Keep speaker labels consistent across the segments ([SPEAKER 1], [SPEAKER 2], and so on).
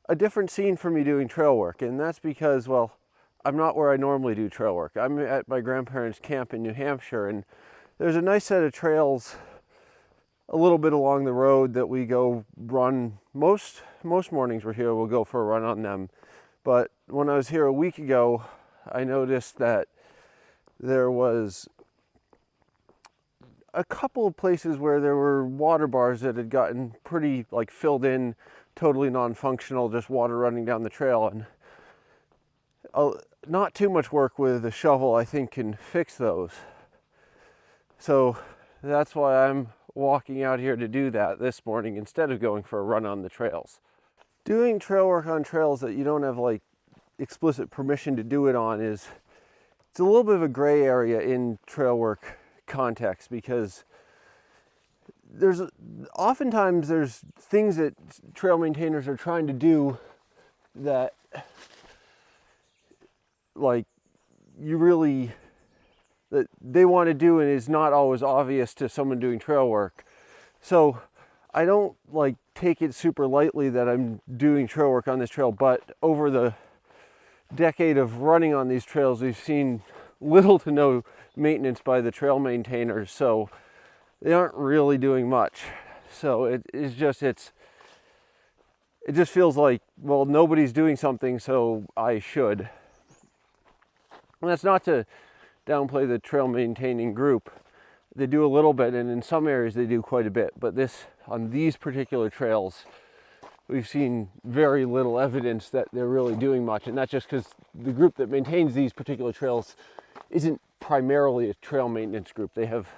[SPEAKER 1] a different scene for me doing trail work, and that's because, well, I'm not where I normally do trail work. I'm at my grandparents' camp in New Hampshire, and there's a nice set of trails a little bit along the road that we go run. Most mornings we're here, we'll go for a run on them. But when I was here a week ago, I noticed that there was a couple of places where there were water bars that had gotten pretty like filled in, totally non-functional, just water running down the trail. And not too much work with a shovel, I think, can fix those. So that's why I'm walking out here to do that this morning instead of going for a run on the trails. Doing trail work on trails that you don't have like explicit permission to do it on it's a little bit of a gray area in trail work context, because oftentimes there's things that trail maintainers are trying to do that like that they want to do and is not always obvious to someone doing trail work. So I don't like take it super lightly that I'm doing trail work on this trail, but over the decade of running on these trails, we've seen little to no maintenance by the trail maintainers, so they aren't really doing much. So it just feels like, well, nobody's doing something, so I should. And that's not to downplay the trail maintaining group. They do a little bit, and in some areas they do quite a bit, but on these particular trails, we've seen very little evidence that they're really doing much. And that's just because the group that maintains these particular trails isn't primarily a trail maintenance group. They have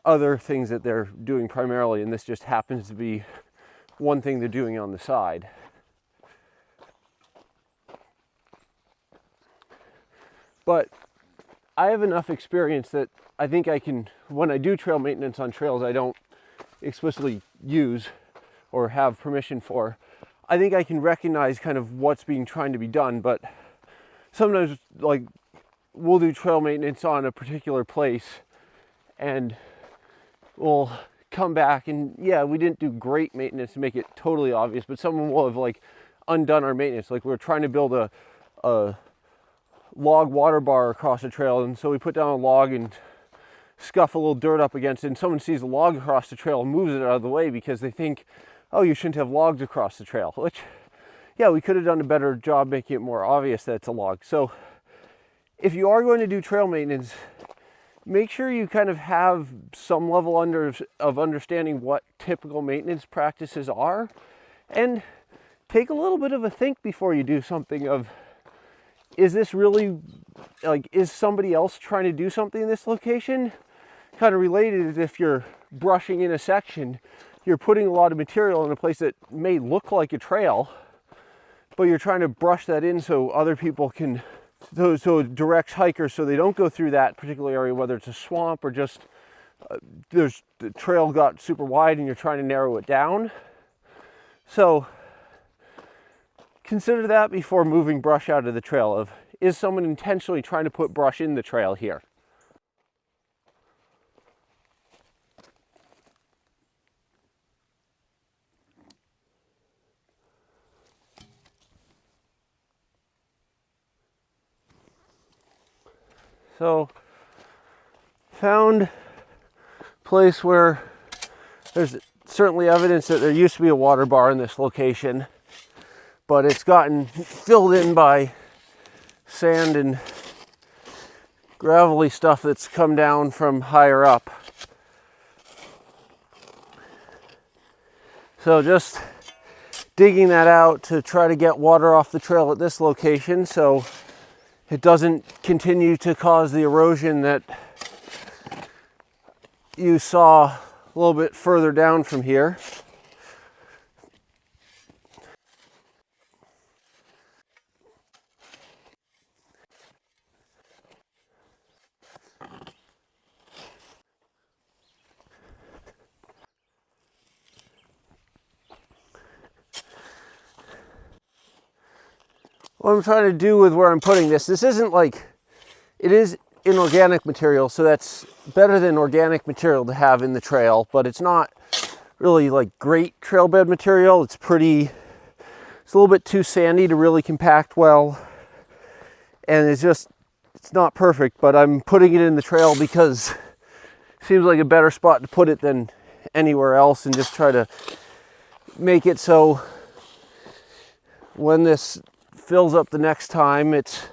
[SPEAKER 1] other things that they're doing primarily, and this just happens to be one thing they're doing on the side. But I have enough experience that I think I can, when I do trail maintenance on trails I don't explicitly use or have permission for, I think I can recognize kind of what's being trying to be done. But sometimes, like, we'll do trail maintenance on a particular place and we'll come back and, yeah, we didn't do great maintenance to make it totally obvious, but someone will have like undone our maintenance. Like, we're trying to build a log water bar across the trail, and so we put down a log and scuff a little dirt up against it, and someone sees the log across the trail and moves it out of the way because they think, oh, you shouldn't have logs across the trail, which, yeah, we could have done a better job making it more obvious that it's a log. So if you are going to do trail maintenance, make sure you kind of have some level of understanding what typical maintenance practices are, and take a little bit of a think before you do something of, is this really, like, is somebody else trying to do something in this location? Kind of related is if you're brushing in a section, you're putting a lot of material in a place that may look like a trail, but you're trying to brush that in so other people can, so it directs hikers so they don't go through that particular area, whether it's a swamp or just the trail got super wide and you're trying to narrow it down. So consider that before moving brush out of the trail. Is someone intentionally trying to put brush in the trail here? So, found a place where there's certainly evidence that there used to be a water bar in this location, but it's gotten filled in by sand and gravelly stuff that's come down from higher up. So just digging that out to try to get water off the trail at this location so it doesn't continue to cause the erosion that you saw a little bit further down from here. What I'm trying to do with where I'm putting this isn't like, it is inorganic material, so that's better than organic material to have in the trail, but it's not really like great trail bed material. It's It's a little bit too sandy to really compact well, and it's not perfect, but I'm putting it in the trail because it seems like a better spot to put it than anywhere else, and just try to make it so when this fills up the next time, it's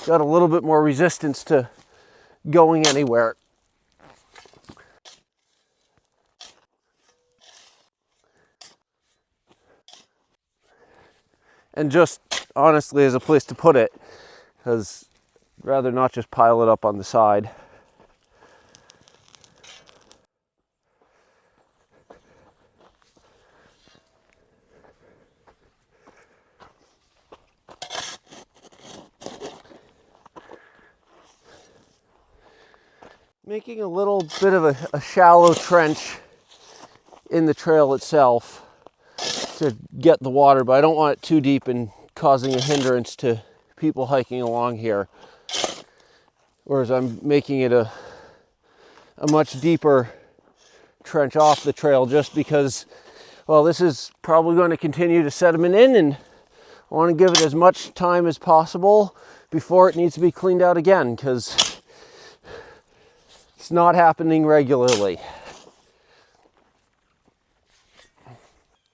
[SPEAKER 1] got a little bit more resistance to going anywhere. And just honestly as a place to put it, because I'd rather not just pile it up on the side. Making a little bit of a shallow trench in the trail itself to get the water, but I don't want it too deep and causing a hindrance to people hiking along here. Whereas I'm making it a much deeper trench off the trail, just because, well, this is probably going to continue to sediment in, and I want to give it as much time as possible before it needs to be cleaned out again, because it's not happening regularly.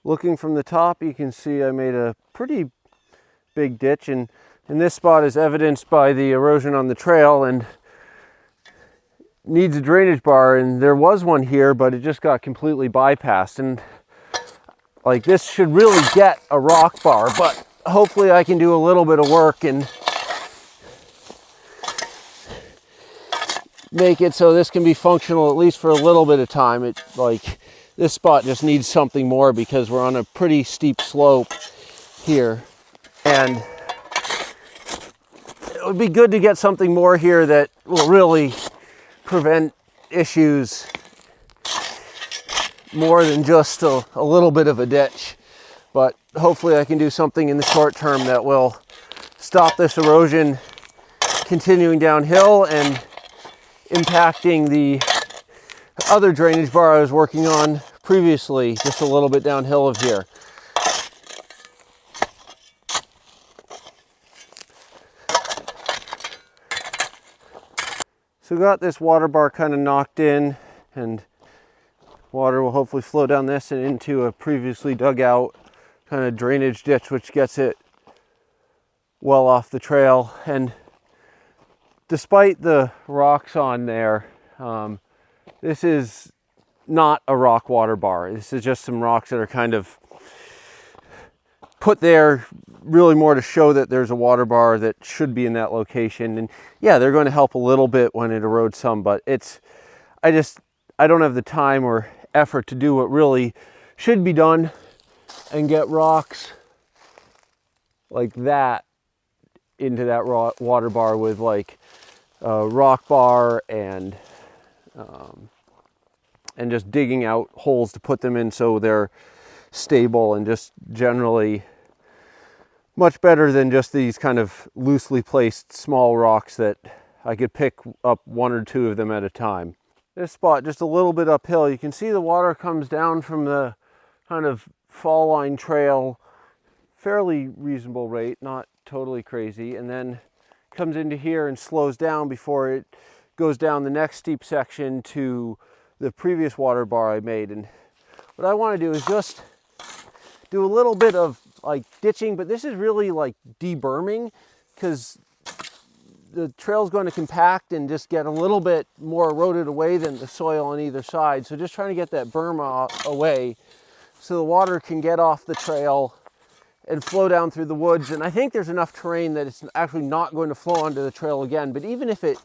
[SPEAKER 1] Looking from the top, you can see I made a pretty big ditch, and this spot is evidenced by the erosion on the trail and needs a drainage bar, and there was one here, but it just got completely bypassed. And like, this should really get a rock bar, but hopefully I can do a little bit of work and make it so this can be functional at least for a little bit of time. This spot just needs something more because we're on a pretty steep slope here, and it would be good to get something more here that will really prevent issues more than just a little bit of a ditch. But hopefully I can do something in the short term that will stop this erosion continuing downhill and impacting the other drainage bar I was working on previously, just a little bit downhill of here. So got this water bar kind of knocked in, and water will hopefully flow down this and into a previously dug out kind of drainage ditch, which gets it well off the trail. And despite the rocks on there, this is not a rock water bar. This is just some rocks that are kind of put there really more to show that there's a water bar that should be in that location. And yeah, they're going to help a little bit when it erodes some, but I don't have the time or effort to do what really should be done and get rocks like that into that water bar with like a rock bar and just digging out holes to put them in so they're stable and just generally much better than just these kind of loosely placed small rocks that I could pick up one or two of them at a time. This spot, just a little bit uphill, you can see the water comes down from the kind of fall line trail, fairly reasonable rate, not totally crazy, and then comes into here and slows down before it goes down the next steep section to the previous water bar I made. And what I want to do is just do a little bit of like ditching, but this is really like deberming, because the trail's going to compact and just get a little bit more eroded away than the soil on either side. So just trying to get that berm away so the water can get off the trail and flow down through the woods. And I think there's enough terrain that it's actually not going to flow onto the trail again, but even if it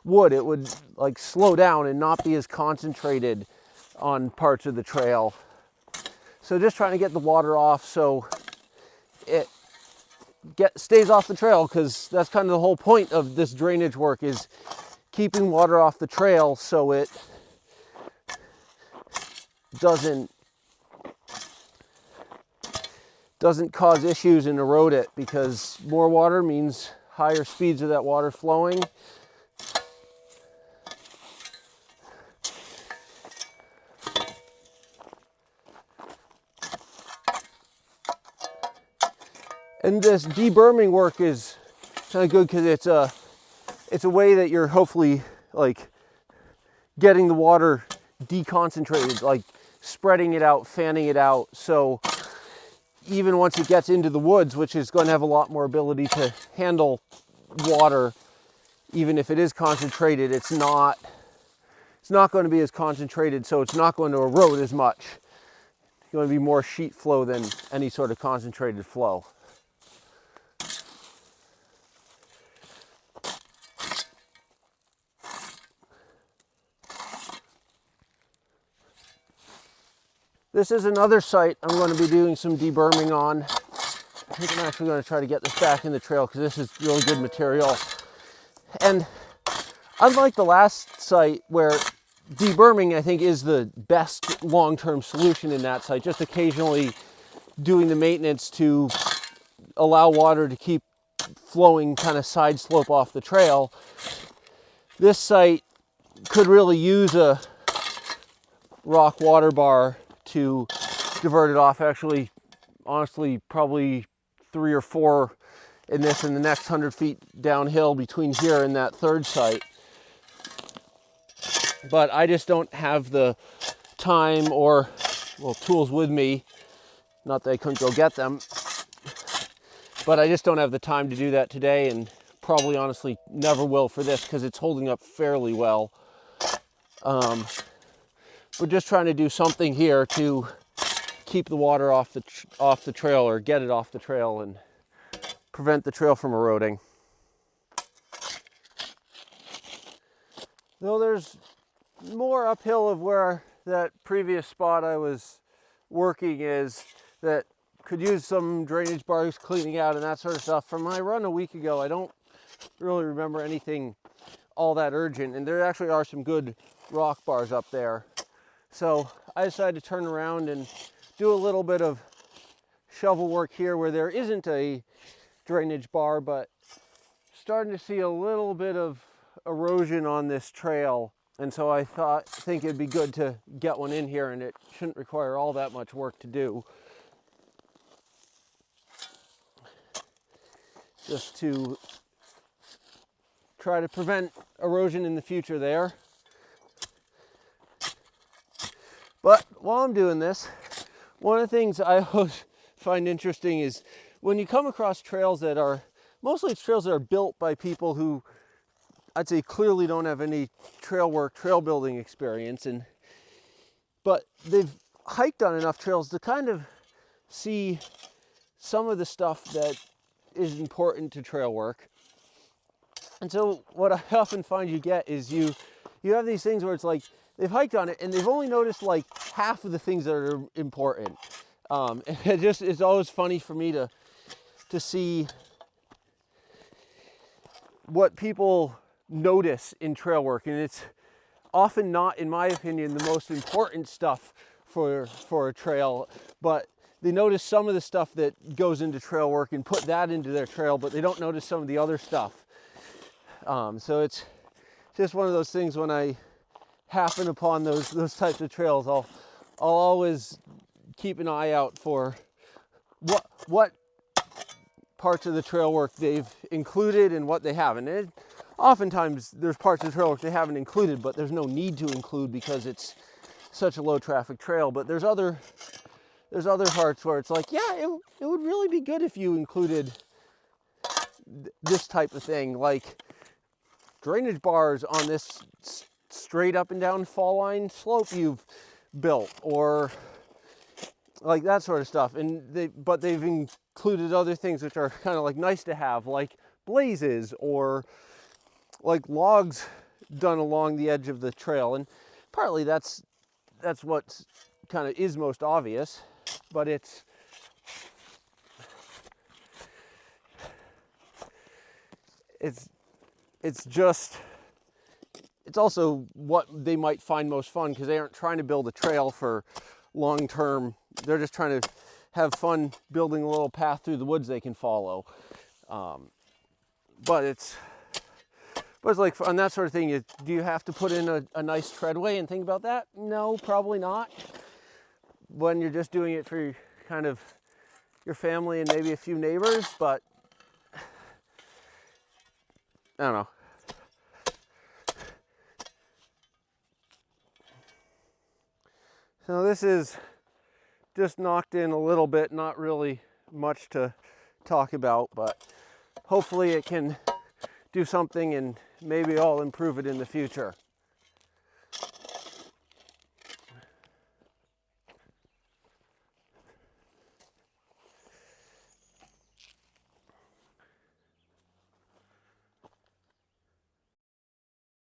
[SPEAKER 1] would like slow down and not be as concentrated on parts of the trail. So just trying to get the water off so it stays off the trail, because that's kind of the whole point of this drainage work, is keeping water off the trail so it doesn't cause issues and erode it, because more water means higher speeds of that water flowing. And this deberming work is kind of good because it's a way that you're hopefully like getting the water deconcentrated, like spreading it out, fanning it out. So even once it gets into the woods, which is going to have a lot more ability to handle water, even if it is concentrated, it's not going to be as concentrated, so it's not going to erode as much. It's going to be more sheet flow than any sort of concentrated flow. This is another site I'm going to be doing some deberming on. I think I'm actually going to try to get this back in the trail because this is really good material. And unlike the last site where deberming, I think, is the best long-term solution in that site, just occasionally doing the maintenance to allow water to keep flowing kind of side slope off the trail. This site could really use a rock water bar to divert it off. Actually, honestly, probably 3 or 4 in this and the next 100 feet downhill between here and that third site. But I just don't have the time or, well, tools with me. Not that I couldn't go get them, but I just don't have the time to do that today, and probably honestly never will for this because it's holding up fairly well. We're just trying to do something here to keep the water off the trail, or get it off the trail and prevent the trail from eroding. Though there's more uphill of where that previous spot I was working is, that could use some drainage bars cleaning out and that sort of stuff. From my run a week ago, I don't really remember anything all that urgent, and there actually are some good rock bars up there. So I decided to turn around and do a little bit of shovel work here where there isn't a drainage bar, but starting to see a little bit of erosion on this trail. And so I think it'd be good to get one in here, and it shouldn't require all that much work to do. Just to try to prevent erosion in the future there. But while I'm doing this, one of the things I always find interesting is when you come across trails that are, mostly it's trails that are built by people who I'd say clearly don't have any trail building experience, but they've hiked on enough trails to kind of see some of the stuff that is important to trail work. And so what I often find you get is you have these things where it's like they've hiked on it and they've only noticed like half of the things that are important. And it's always funny for me to see what people notice in trail work, and it's often not, in my opinion, the most important stuff for a trail, but they notice some of the stuff that goes into trail work and put that into their trail, but they don't notice some of the other stuff. So it's just one of those things, when I happen upon those types of trails, I'll always keep an eye out for what parts of the trail work they've included and what they haven't. Oftentimes there's parts of the trail work they haven't included, but there's no need to include because it's such a low traffic trail. But there's other parts where it's like, yeah, it would really be good if you included this type of thing, like drainage bars on this straight up and down fall line slope you've built, or like that sort of stuff. But they've included other things which are kind of like nice to have, like blazes or like logs done along the edge of the trail. And partly that's what kind of is most obvious, but it's also what they might find most fun, because they aren't trying to build a trail for long term. They're just trying to have fun building a little path through the woods they can follow. But it's like on that sort of thing, do you have to put in a nice treadway and think about that? No, probably not. When you're just doing it for kind of your family and maybe a few neighbors, but I don't know. So this is just knocked in a little bit, not really much to talk about, but hopefully it can do something and maybe I'll improve it in the future.